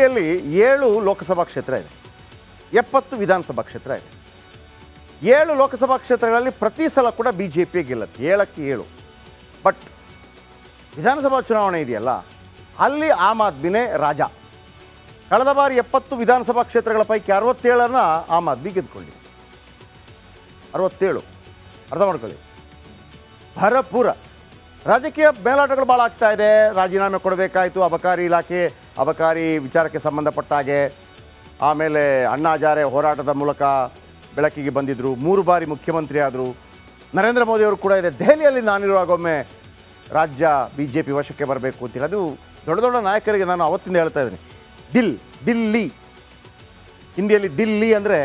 ಯಲ್ಲಿ 7 ಲೋಕಸಭಾ ಕ್ಷೇತ್ರ ಇದೆ, 70 ವಿಧಾನಸಭಾ ಕ್ಷೇತ್ರ ಇದೆ. 7 ಲೋಕಸಭಾ ಕ್ಷೇತ್ರಗಳಲ್ಲಿ ಪ್ರತಿ ಸಲ ಕೂಡ BJP ಗೆಲ್ಲುತ್ತೆ, 7ಕ್ಕೆ 7. ಬಟ್ ವಿಧಾನಸಭಾ ಚುನಾವಣೆ ಇದೆಯಲ್ಲ, ಅಲ್ಲಿ ಆಮ್ ಆದ್ಮಿನೇ ರಾಜ. ಕಳೆದ ಬಾರಿ 70 ವಿಧಾನಸಭಾ ಕ್ಷೇತ್ರಗಳ ಪೈಕಿ 67 ಆಮ್ ಆದ್ಮಿ ಗೆದ್ದುಕೊಂಡಿದೆ. 67 ಅರ್ಥ ಮಾಡ್ಕೊಳ್ಳಿ. ಭರಪೂರ ರಾಜಕೀಯ ಮೇಲಾಟಗಳು ಭಾಳ ಆಗ್ತಾ ಇದೆ. ರಾಜೀನಾಮೆ ಕೊಡಬೇಕಾಯಿತು, ಅಬಕಾರಿ ಇಲಾಖೆ ಅಬಕಾರಿ ವಿಚಾರಕ್ಕೆ ಸಂಬಂಧಪಟ್ಟ ಹಾಗೆ. ಆಮೇಲೆ ಅಣ್ಣಾ ಹಜಾರೆ ಹೋರಾಟದ ಮೂಲಕ ಬೆಳಕಿಗೆ ಬಂದಿದ್ದರು, 3 ಬಾರಿ ಮುಖ್ಯಮಂತ್ರಿ ಆದರು. ನರೇಂದ್ರ ಮೋದಿಯವರು ಕೂಡ ಇದೆ, ದೆಹಲಿಯಲ್ಲಿ ನಾನಿರುವಾಗೊಮ್ಮೆ ರಾಜ್ಯ BJP ವಶಕ್ಕೆ ಬರಬೇಕು ಅಂತೇಳಿ. ಅದು ದೊಡ್ಡ ದೊಡ್ಡ ನಾಯಕರಿಗೆ ನಾನು ಅವತ್ತಿಂದ ಹೇಳ್ತಾ ಇದ್ದೀನಿ. ದಿಲ್ಲಿ ಹಿಂದಿಯಲ್ಲಿ ದಿಲ್ಲಿ ಅಂದರೆ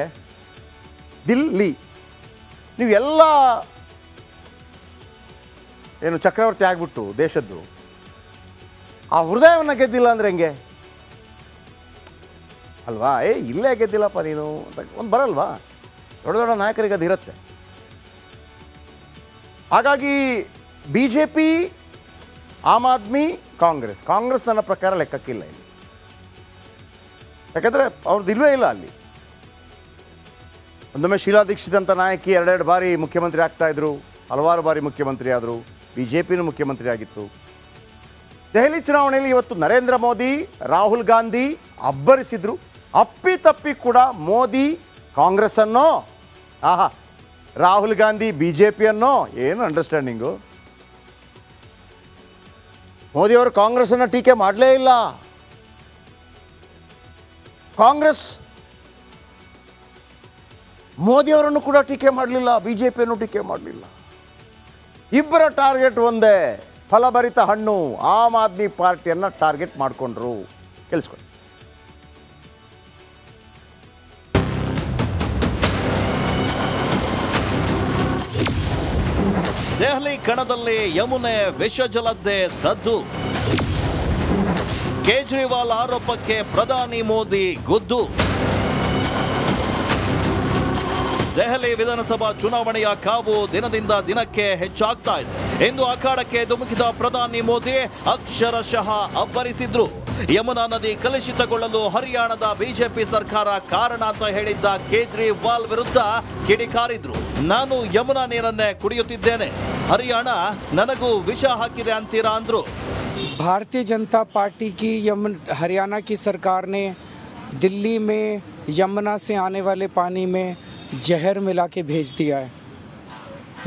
ದಿಲ್ಲಿ. ನೀವು ಎಲ್ಲ ಏನು ಚಕ್ರವರ್ತಿ ಆಗಿಬಿಟ್ಟು ದೇಶದ್ದು ಆ ಹೃದಯವನ್ನು ಗೆದ್ದಿಲ್ಲ ಅಂದರೆ ಹೆಂಗೆ ಅಲ್ವಾ? ಇಲ್ಲೇ ಗೆದ್ದಿಲ್ಲಪ್ಪ ನೀನು ಅಂತ ಒಂದು ಬರಲ್ವಾ? ದೊಡ್ಡ ದೊಡ್ಡ ನಾಯಕರಿಗೆ ಅದು ಇರುತ್ತೆ. ಹಾಗಾಗಿ BJP, ಆಮ್ ಆದ್ಮಿ, ಕಾಂಗ್ರೆಸ್ ನನ್ನ ಪ್ರಕಾರ ಲೆಕ್ಕಕ್ಕಿಲ್ಲ ಇಲ್ಲಿ. ಯಾಕೆಂದರೆ ಅವ್ರದ್ದು ಇಲ್ಲವೇ ಇಲ್ಲ ಅಲ್ಲಿ. ಒಂದೊಮ್ಮೆ ಶೀಲಾ ದೀಕ್ಷಿತ್ ಅಂತ ನಾಯಕಿ 2 ಬಾರಿ ಮುಖ್ಯಮಂತ್ರಿ ಆಗ್ತಾಯಿದ್ರು, ಹಲವಾರು ಬಾರಿ ಮುಖ್ಯಮಂತ್ರಿ ಆದರು, BJPನೂ ಮುಖ್ಯಮಂತ್ರಿ ಆಗಿತ್ತು. ದೆಹಲಿ ಚುನಾವಣೆಯಲ್ಲಿ ಇವತ್ತು ನರೇಂದ್ರ ಮೋದಿ, ರಾಹುಲ್ ಗಾಂಧಿ ಅಬ್ಬರಿಸಿದ್ರು. ಅಪ್ಪಿತಪ್ಪಿ ಕೂಡ ಮೋದಿ ಕಾಂಗ್ರೆಸ್ಸನ್ನೋ, ರಾಹುಲ್ ಗಾಂಧಿ BJPಯನ್ನೋ, ಏನು ಅಂಡರ್ಸ್ಟ್ಯಾಂಡಿಂಗು? ಮೋದಿಯವರು ಕಾಂಗ್ರೆಸ್ಸನ್ನು ಟೀಕೆ ಮಾಡಲೇ ಇಲ್ಲ. ಕಾಂಗ್ರೆಸ್ ಮೋದಿಯವರನ್ನು ಕೂಡ ಟೀಕೆ ಮಾಡಲಿಲ್ಲ, BJPಯನ್ನು ಟೀಕೆ ಮಾಡಲಿಲ್ಲ. ಇಬ್ಬರ ಟಾರ್ಗೆಟ್ ಒಂದೇ, ಫಲಭರಿತ ಹಣ್ಣು. ಆಮ್ ಆದ್ಮಿ ಪಾರ್ಟಿಯನ್ನು ಟಾರ್ಗೆಟ್ ಮಾಡಿಕೊಂಡ್ರು. ಕೇಳಿಸ್ಕೊಳ್ಳಿ. ದೆಹಲಿ ಕಣದಲ್ಲಿ ಯಮುನೆ ವಿಷಜಲದ್ದೇ ಸದ್ದು. ಕೇಜ್ರಿವಾಲ್ ಆರೋಪಕ್ಕೆ ಪ್ರಧಾನಿ ಮೋದಿ ಗುದ್ದು. ದೆಹಲಿ ವಿಧಾನಸಭಾ ಚುನಾವಣೆಯ ಕಾವು ದಿನದಿಂದ ದಿನಕ್ಕೆ ಹೆಚ್ಚಾಗ್ತಾ ಇದೆ. ಇಂದು ಅಖಾಡಕ್ಕೆ ಧುಮುಕಿದ ಪ್ರಧಾನಿ ಮೋದಿ ಅಕ್ಷರಶಃ ಅಬ್ಬರಿಸಿದ್ರು. ಯಮುನಾ ನದಿ ಕಲುಷಿತಗೊಳ್ಳಲು ಹರಿಯಾಣದ BJP ಸರ್ಕಾರ ಕಾರಣ ಅಂತ ಹೇಳಿದ್ದ ಕೇಜ್ರಿವಾಲ್ ವಿರುದ್ಧ ಕಿಡಿಕಾರಿದ್ರು. ನಾನು ಯಮುನಾ ನೀರನ್ನೇ ಕುಡಿಯುತ್ತಿದ್ದೇನೆ, ಹರಿಯಾಣ ನನಗೂ ವಿಷ ಹಾಕಿದೆ ಅಂತೀರಾ ಅಂದ್ರು. भारतीय जनता पार्टी की हरियाणा की सरकार ने दिल्ली में यमुना से आने वाले पानी में जहर मिला के भेज दिया है.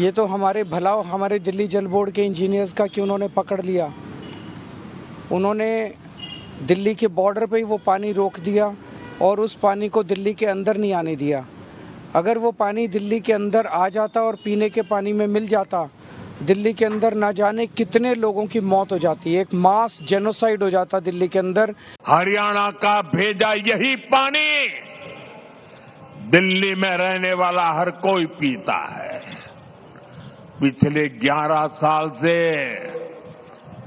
ये तो हमारे भला हमारे दिल्ली जल बोर्ड के इंजीनियर्स का कि उन्होंने पकड़ लिया. उन्होंने दिल्ली के बॉर्डर पे ही वो पानी रोक दिया और उस पानी को दिल्ली के अंदर नहीं आने दिया. अगर वो पानी दिल्ली के अंदर आ जाता और पीने के पानी में मिल जाता, दिल्ली के अंदर ना जाने कितने लोगों की मौत हो जाती. एक मास जेनोसाइड हो जाता दिल्ली के अंदर. हरियाणा का भेजा यही पानी दिल्ली में रहने वाला हर कोई पीता है. पिछले 11 साल से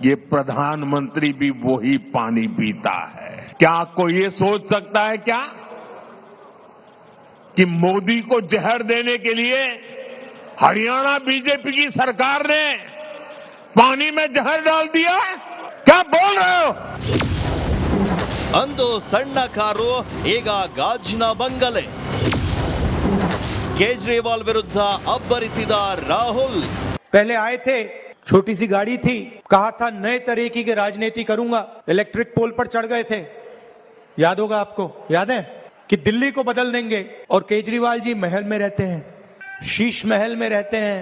ये प्रधानमंत्री भी वही पानी पीता है. क्या कोई ये सोच सकता है क्या कि मोदी को जहर देने के लिए हरियाणा BJP की सरकार ने पानी में जहर डाल दिया? क्या बोल रहे हो? ಅಂದು ಸಣ್ಣ ಕಾರು, ಈಗ ಗಾಜಿನ ಬಂಗಲೆ. केजरीवाल विरुद्ध अब्बरिसिद राहुल. पहले आए थे, छोटी सी गाड़ी थी, कहा था नए तरीके की राजनीति करूंगा, इलेक्ट्रिक पोल पर चढ़ गए थे. याद होगा आपको, याद है कि दिल्ली को बदल देंगे. और केजरीवाल जी महल में रहते हैं, शीश महल में रहते हैं.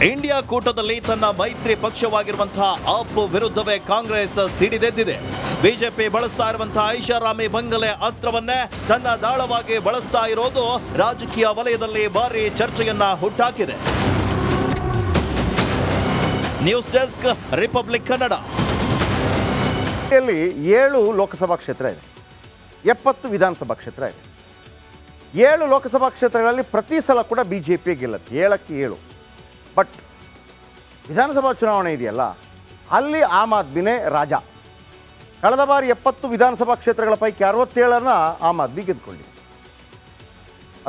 ಇಂಡಿಯಾ ಕೂಟದಲ್ಲಿ ತನ್ನ ಮೈತ್ರಿ ಪಕ್ಷವಾಗಿರುವಂತಹ ಆಪ್ ವಿರುದ್ಧವೇ ಕಾಂಗ್ರೆಸ್ ಸಿಡಿದೆದ್ದಿದೆ. BJP ಬಳಸ್ತಾ ಇರುವಂತಹ ಐಷಾರಾಮಿ ಬಂಗಲೆ ಅಸ್ತ್ರವನ್ನೇ ತನ್ನ ದಾಳವಾಗಿ ಬಳಸ್ತಾ ಇರೋದು ರಾಜಕೀಯ ವಲಯದಲ್ಲಿ ಭಾರಿ ಚರ್ಚೆಯನ್ನ ಹುಟ್ಟಾಕಿದೆ. News desk, Republic Kannada. ಇಲ್ಲಿ 7 ಲೋಕಸಭಾ ಕ್ಷೇತ್ರ ಇದೆ, 70 ವಿಧಾನಸಭಾ ಕ್ಷೇತ್ರ ಇದೆ. 7 ಲೋಕಸಭಾ ಕ್ಷೇತ್ರಗಳಲ್ಲಿ ಪ್ರತಿ ಸಲ ಕೂಡ BJP ಗೆಲ್ಲುತ್ತೆ, 7ಕ್ಕೆ 7. ಬಟ್ ವಿಧಾನಸಭಾ ಚುನಾವಣೆ ಇದೆಯಲ್ಲ, ಅಲ್ಲಿ ಆಮ್ ಆದ್ಮಿನೇ ರಾಜ. ಕಳೆದ ಬಾರಿ 70 ವಿಧಾನಸಭಾ ಕ್ಷೇತ್ರಗಳ ಪೈಕಿ 67 ಆಮ್ ಆದ್ಮಿ ಗೆದ್ದುಕೊಂಡಿದೆ.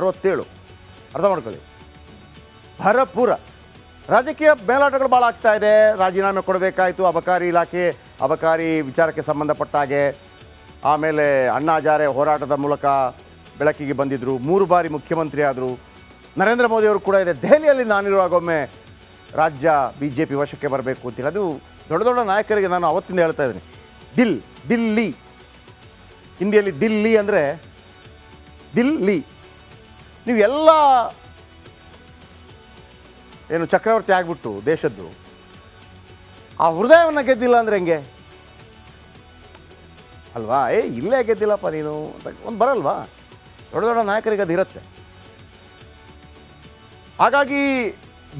67 ಅರ್ಥ ಮಾಡ್ಕೊಳ್ಳಿ. ಭರಪೂರ ರಾಜಕೀಯ ಮೇಲಾಟಗಳು ಭಾಳ ಆಗ್ತಾ ಇದೆ. ರಾಜೀನಾಮೆ ಕೊಡಬೇಕಾಯಿತು, ಅಬಕಾರಿ ಇಲಾಖೆ ಅಬಕಾರಿ ವಿಚಾರಕ್ಕೆ ಸಂಬಂಧಪಟ್ಟ ಹಾಗೆ. ಆಮೇಲೆ ಅಣ್ಣಾ ಹಜಾರೆ ಹೋರಾಟದ ಮೂಲಕ ಬೆಳಕಿಗೆ ಬಂದಿದ್ದರು, 3 ಬಾರಿ ಮುಖ್ಯಮಂತ್ರಿ ಆದರು. ನರೇಂದ್ರ ಮೋದಿಯವರು ಕೂಡ ಇದೆ. ದೆಹಲಿಯಲ್ಲಿ ನಾನಿರುವಾಗೊಮ್ಮೆ ರಾಜ್ಯ BJP ವಶಕ್ಕೆ ಬರಬೇಕು ಅಂತೇಳಿ, ಅದು ದೊಡ್ಡ ದೊಡ್ಡ ನಾಯಕರಿಗೆ ನಾನು ಅವತ್ತಿಂದ ಹೇಳ್ತಾ ಇದ್ದೀನಿ. ದಿಲ್ಲಿ, ಹಿಂದಿಯಲ್ಲಿ ದಿಲ್ಲಿ ಅಂದರೆ ದಿಲ್ಲಿ. ನೀವು ಎಲ್ಲ ಏನು ಚಕ್ರವರ್ತಿ ಆಗಿಬಿಟ್ಟು ದೇಶದ್ದು ಆ ಹೃದಯವನ್ನು ಗೆದ್ದಿಲ್ಲ ಅಂದರೆ ಹೆಂಗೆ ಅಲ್ವಾ? ಇಲ್ಲೇ ಗೆದ್ದಿಲ್ಲಪ್ಪ ನೀನು ಅಂತ ಒಂದು ಬರಲ್ವಾ? ದೊಡ್ಡ ದೊಡ್ಡ ನಾಯಕರಿಗೆ ಅದು ಇರುತ್ತೆ. ಹಾಗಾಗಿ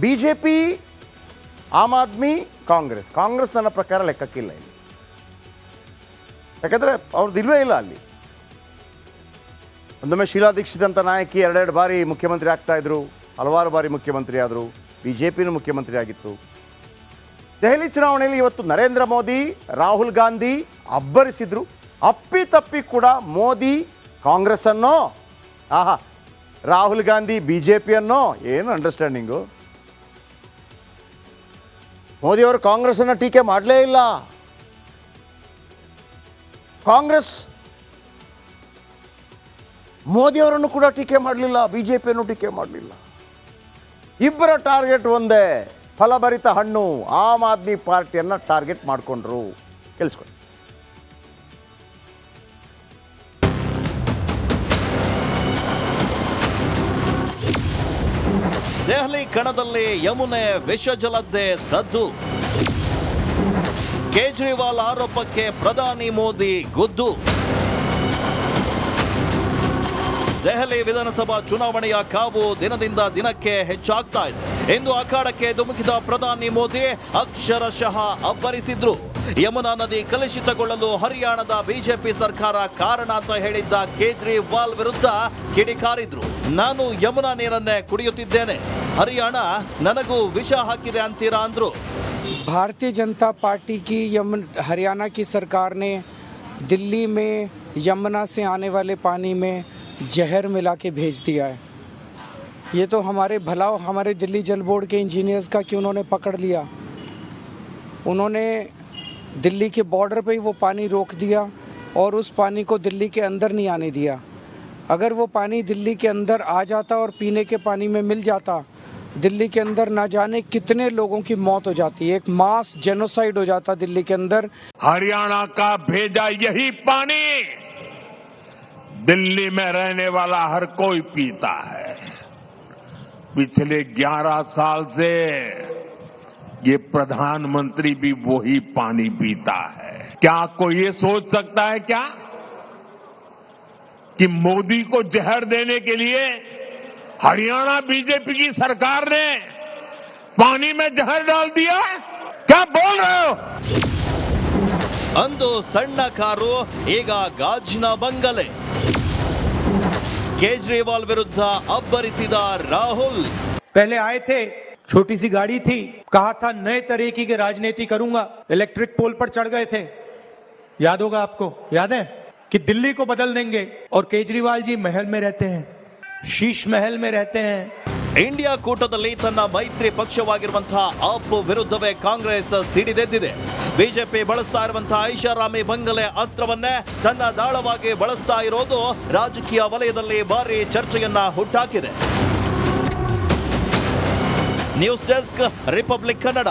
BJP, ಆಮ್ ಆದ್ಮಿ, ಕಾಂಗ್ರೆಸ್ ನನ್ನ ಪ್ರಕಾರ ಲೆಕ್ಕಕ್ಕಿಲ್ಲ ಇಲ್ಲಿ. ಯಾಕಂದರೆ ಅವ್ರದ್ದು ಇಲ್ವೇ ಇಲ್ಲ ಅಲ್ಲಿ. ಒಂದೊಮ್ಮೆ ಶೀಲಾ ದೀಕ್ಷಿತ್ ಅಂತ ನಾಯಕಿ 2 ಬಾರಿ ಮುಖ್ಯಮಂತ್ರಿ ಆಗ್ತಾಯಿದ್ರು, ಹಲವಾರು ಬಾರಿ ಮುಖ್ಯಮಂತ್ರಿ ಆದರು, BJPನೂ ಮುಖ್ಯಮಂತ್ರಿ ಆಗಿತ್ತು. ದೆಹಲಿ ಚುನಾವಣೆಯಲ್ಲಿ ಇವತ್ತು ನರೇಂದ್ರ ಮೋದಿ, ರಾಹುಲ್ ಗಾಂಧಿ ಅಬ್ಬರಿಸಿದ್ರು. ಅಪ್ಪಿತಪ್ಪಿ ಕೂಡ ಮೋದಿ ಕಾಂಗ್ರೆಸ್ಸನ್ನೋ, ರಾಹುಲ್ ಗಾಂಧಿ BJPಯನ್ನೋ, ಏನು ಅಂಡರ್ಸ್ಟ್ಯಾಂಡಿಂಗು? ಮೋದಿಯವರು ಕಾಂಗ್ರೆಸ್ಸನ್ನು ಟೀಕೆ ಮಾಡಲೇ ಇಲ್ಲ. ಕಾಂಗ್ರೆಸ್ ಮೋದಿಯವರನ್ನು ಕೂಡ ಟೀಕೆ ಮಾಡಲಿಲ್ಲ, BJPಯನ್ನು ಟೀಕೆ ಮಾಡಲಿಲ್ಲ. ಇಬ್ಬರ ಟಾರ್ಗೆಟ್ ಒಂದೇ, ಫಲಭರಿತ ಹಣ್ಣು. ಆಮ್ ಆದ್ಮಿ ಪಾರ್ಟಿಯನ್ನು ಟಾರ್ಗೆಟ್ ಮಾಡಿಕೊಂಡ್ರು. ಕೇಳಿಸ್ಕೊಳ್ಳಿ. ದೆಹಲಿ ಕಣದಲ್ಲಿ ಯಮುನೆ ವಿಷಜಲದ್ದೇ ಸದ್ದು. ಕೇಜ್ರಿವಾಲ್ ಆರೋಪಕ್ಕೆ ಪ್ರಧಾನಿ ಮೋದಿ ಗುದ್ದು. ದೆಹಲಿ ವಿಧಾನಸಭಾ ಚುನಾವಣೆಯ ಕಾವು ದಿನದಿಂದ ದಿನಕ್ಕೆ ಹೆಚ್ಚಾಗ್ತಾ ಇದೆ. ಇಂದು ಅಖಾಡಕ್ಕೆ ಧುಮುಕಿದ ಪ್ರಧಾನಿ ಮೋದಿ ಅಕ್ಷರಶಃ ಅಬ್ಬರಿಸಿದ್ರು. ಯಮುನಾ ನದಿ ಕಲುಷಿತಗೊಳ್ಳಲು ಹರಿಯಾಣದ BJP ಸರ್ಕಾರ ಕಾರಣ ಅಂತ ಹೇಳಿದ್ದ ಕೇಜ್ರಿವಾಲ್ ವಿರುದ್ಧ ಕಿಡಿಕಾರಿದ್ರು. ನಾನು ಯಮುನಾ ನೀರನ್ನೇ ಕುಡಿಯುತ್ತಿದ್ದೇನೆ, ಹರಿಯಾಣ ನನಗೂ ವಿಷ ಹಾಕಿದೆ ಅಂತೀರಾ ಅಂದ್ರು. भारतीय जनता पार्टी की हरियाणा की सरकार ने दिल्ली में यमुना से आने वाले पानी में जहर मिला के भेज दिया है. ये तो हमारे भलाव हमारे दिल्ली जल बोर्ड के इंजीनियर्स का कि उन्होंने पकड़ लिया. उन्होंने दिल्ली के बॉर्डर पे ही वो पानी रोक दिया और उस पानी को दिल्ली के अंदर नहीं आने दिया. अगर वो पानी दिल्ली के अंदर आ जाता और पीने के पानी में मिल जाता, दिल्ली के अंदर ना जाने कितने लोगों की मौत हो जाती. एक मास जेनोसाइड हो जाता दिल्ली के अंदर. हरियाणा का भेजा यही पानी दिल्ली में रहने वाला हर कोई पीता है. पिछले 11 साल से ये प्रधानमंत्री भी वही पानी पीता है. क्या कोई ये सोच सकता है क्या कि मोदी को जहर देने के लिए हरियाणा BJP की सरकार ने पानी में जहर डाल दिया? क्या बोल रहे हो? ಅಂದು ಸಣ್ಣ ಕಾರು, ಈಗ ಗಾಜಿನ ಬಂಗಲೆ. ಕೇಜ್ರಿವಾಲ್ ವಿರುದ್ಧ ಅಬ್ಬರಿಸಿದ ರಾಹುಲ್. पहले आए थे, छोटी सी गाड़ी थी, कहा था नए तरीके की राजनीति करूंगा, इलेक्ट्रिक पोल पर चढ़ गए थे. याद होगा आपको, याद है कि दिल्ली को बदल देंगे. और केजरीवाल जी महल में रहते हैं, शीश महल में रहते हैं. ಇಂಡಿಯಾ ಕೂಟದಲ್ಲಿ ತನ್ನ ಮೈತ್ರಿ ಪಕ್ಷವಾಗಿರುವಂತಹ ಆಪ್ ವಿರುದ್ಧವೇ ಕಾಂಗ್ರೆಸ್ ಸಿಡಿದೆದ್ದಿದೆ. BJP ಬಳಸ್ತಾ ಇರುವಂತಹ ಐಷಾರಾಮಿ ಬಂಗಲೆ ಅಸ್ತ್ರವನ್ನೇ ತನ್ನ ದಾಳವಾಗಿ ಬಳಸ್ತಾ ಇರೋದು ರಾಜಕೀಯ ವಲಯದಲ್ಲಿ ಭಾರಿ ಚರ್ಚೆಯನ್ನ ಹುಟ್ಟಾಕಿದೆ. News desk, Republic Kannada.